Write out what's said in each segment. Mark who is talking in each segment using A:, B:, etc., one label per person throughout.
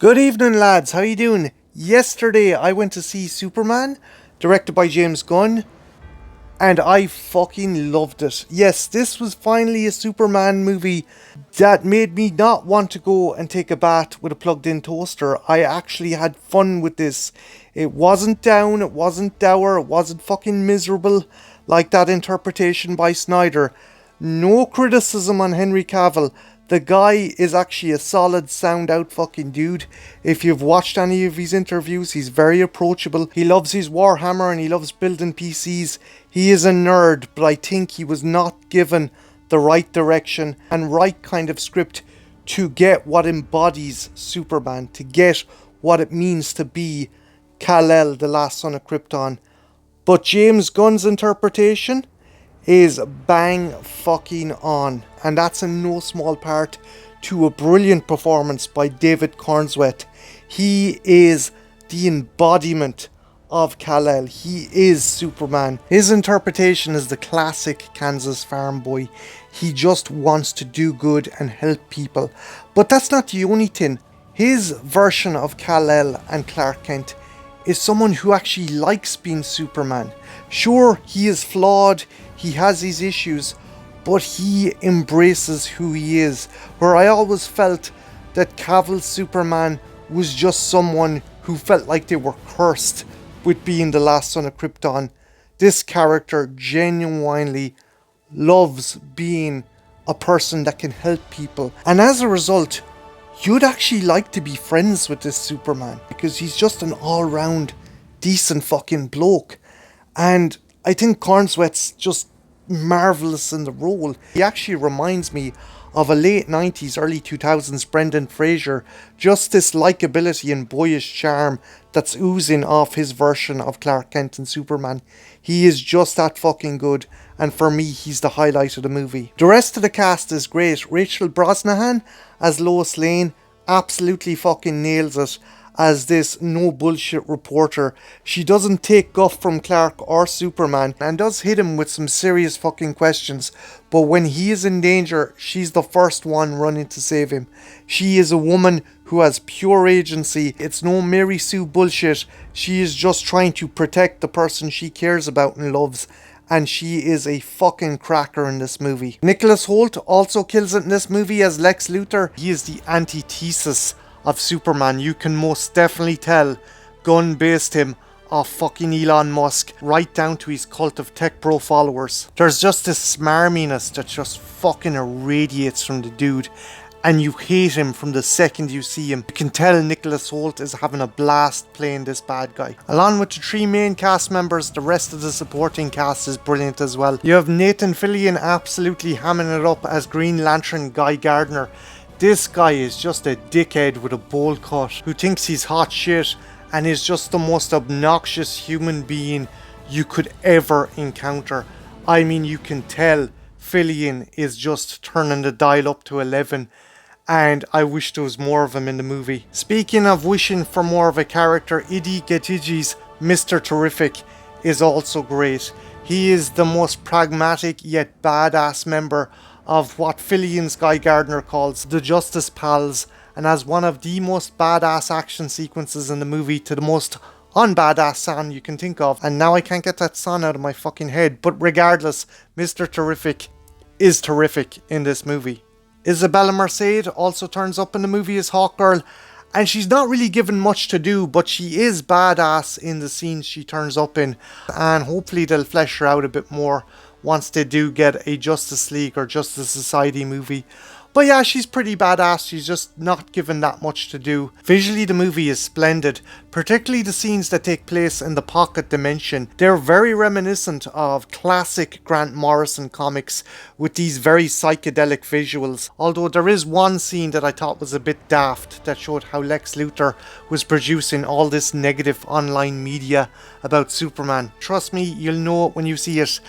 A: Good evening, lads. How you doing? Yesterday, I went to see Superman, directed by James Gunn, and I fucking loved it. Yes, this was finally a Superman movie that made me not want to go and take a bath with a plugged-in toaster. I actually had fun with this. It wasn't down, it wasn't dour, it wasn't fucking miserable like that interpretation by Snyder. No criticism on Henry Cavill. The guy is actually a solid, sound out fucking dude. If you've watched any of his interviews, he's very approachable. He loves his Warhammer and he loves building PCs. He is a nerd, but I think he was not given the right direction and right kind of script to get what embodies Superman, to get what it means to be Kal-El, the last son of Krypton. But James Gunn's interpretation is bang fucking on, and that's in no small part to a brilliant performance by David Cornswet. He is the embodiment of Kal-El. He is Superman. His interpretation is the classic Kansas farm boy. He just wants to do good and help people. But that's not the only thing. His version of Kal-El and Clark Kent is someone who actually likes being Superman. Sure, he is flawed, he has his issues, but he embraces who he is. Where I always felt that Cavill's Superman was just someone who felt like they were cursed with being the last son of Krypton, this character genuinely loves being a person that can help people. And as a result, you'd actually like to be friends with this Superman because he's just an all-round decent fucking bloke. And I think Cornswet's just marvellous in the role. He actually reminds me of a late 90s, early 2000s Brendan Fraser. Just this likability and boyish charm that's oozing off his version of Clark Kent and Superman. He is just that fucking good, and for me, he's the highlight of the movie. The rest of the cast is great. Rachel Brosnahan as Lois Lane absolutely fucking nails it as this no bullshit reporter. She doesn't take guff from Clark or Superman and does hit him with some serious fucking questions, but when he is in danger, she's the first one running to save him. She is a woman who has pure agency. It's no Mary Sue bullshit. She is just trying to protect the person she cares about and loves, and she is a fucking cracker in this movie. Nicholas Hoult also kills it in this movie as Lex Luthor. He is the antithesis of Superman. You can most definitely tell Gunn based him off fucking Elon Musk, right down to his cult of tech pro followers. There's just this smarminess that just fucking irradiates from the dude, and you hate him from the second you see him. You can tell Nicholas Hoult is having a blast playing this bad guy. Along with the three main cast members, the rest of the supporting cast is brilliant as well. You have Nathan Fillion absolutely hamming it up as Green Lantern Guy Gardner. This guy is just a dickhead with a bowl cut who thinks he's hot shit and is just the most obnoxious human being you could ever encounter. I mean, you can tell Fillion is just turning the dial up to 11, and I wish there was more of him in the movie. Speaking of wishing for more of a character, Idi Getiji's Mr. Terrific is also great. He is the most pragmatic yet badass member of what Fillion's Guy Gardner calls the Justice Pals, and has one of the most badass action sequences in the movie to the most unbadass song you can think of. And now I can't get that song out of my fucking head, but regardless, Mr. Terrific is terrific in this movie. Isabella Merced also turns up in the movie as Hawkgirl, and she's not really given much to do, but she is badass in the scenes she turns up in, and hopefully they'll flesh her out a bit more once they do get a Justice League or Justice Society movie. But yeah, she's pretty badass. She's just not given that much to do. Visually, the movie is splendid, particularly the scenes that take place in the pocket dimension. They're very reminiscent of classic Grant Morrison comics with these very psychedelic visuals. Although there is one scene that I thought was a bit daft that showed how Lex Luthor was producing all this negative online media about Superman. Trust me, you'll know it when you see it.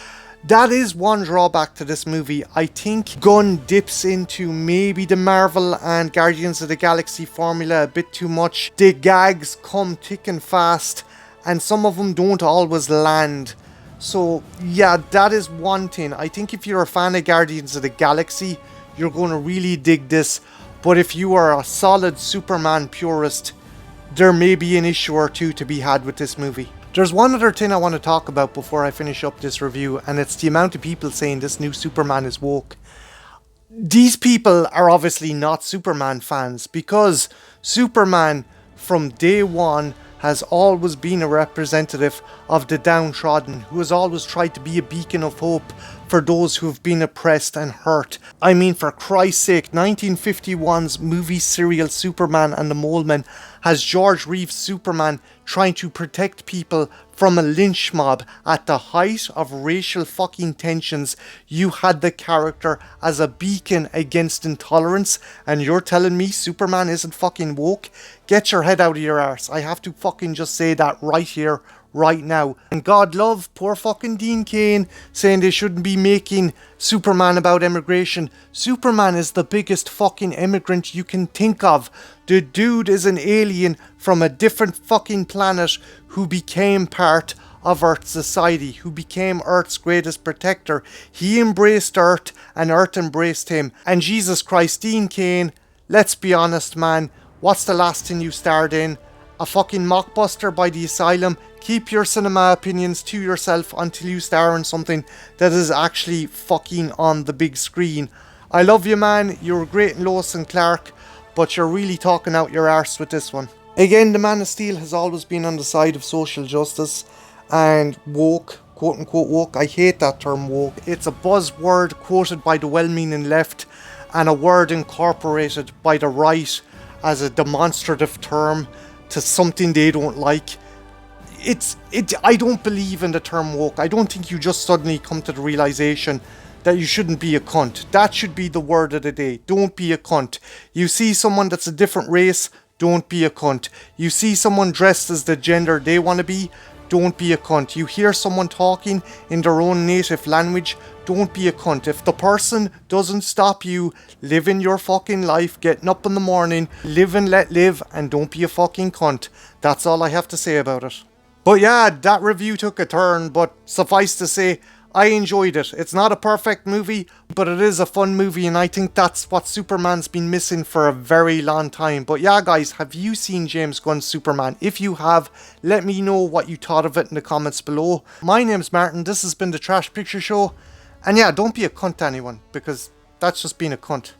A: That is one drawback to this movie. I think Gunn dips into maybe the Marvel and Guardians of the Galaxy formula a bit too much. The gags come thick and fast, and some of them don't always land. So yeah, that is one thing. I think if you're a fan of Guardians of the Galaxy, you're going to really dig this. But if you are a solid Superman purist, there may be an issue or two to be had with this movie. There's one other thing I want to talk about before I finish up this review, and it's the amount of people saying this new Superman is woke. These people are obviously not Superman fans, because Superman from day one has always been a representative of the downtrodden, who has always tried to be a beacon of hope for those who have been oppressed and hurt. I mean, for Christ's sake, 1951's movie serial Superman and the Mole Men has George Reeves' Superman trying to protect people from a lynch mob. At the height of racial fucking tensions, you had the character as a beacon against intolerance, and you're telling me Superman isn't fucking woke? Get your head out of your arse. I have to fucking just say that right here, right now. And God love poor fucking Dean Cain saying they shouldn't be making Superman about immigration. Superman is the biggest fucking immigrant you can think of. The dude is an alien from a different fucking planet who became part of Earth's society, who became Earth's greatest protector. He embraced Earth and Earth embraced him. And Jesus Christ, Dean Cain, let's be honest, man, what's the last thing you starred in? A fucking mockbuster by the Asylum? Keep your cinema opinions to yourself until you star in something that is actually fucking on the big screen. I love you, man. You're great in Lois and Clark, but you're really talking out your arse with this one. Again, the Man of Steel has always been on the side of social justice and woke, quote unquote woke. I hate that term woke. It's a buzzword quoted by the well-meaning left and a word incorporated by the right as a demonstrative term to something they don't like. I don't believe in the term woke. I don't think you just suddenly come to the realization that you shouldn't be a cunt. That should be the word of the day. Don't be a cunt. You see someone that's a different race, don't be a cunt. You see someone dressed as the gender they want to be, don't be a cunt. You hear someone talking in their own native language, don't be a cunt. If the person doesn't stop you living your fucking life, getting up in the morning, live and let live, and don't be a fucking cunt. That's all I have to say about it. But yeah, that review took a turn, but suffice to say, I enjoyed it. It's not a perfect movie, but it is a fun movie, and I think that's what Superman's been missing for a very long time. But yeah, guys, have you seen James Gunn's Superman? If you have, let me know what you thought of it in the comments below. My name's Martin, this has been the Trash Picture Show, and yeah, don't be a cunt to anyone, because that's just being a cunt.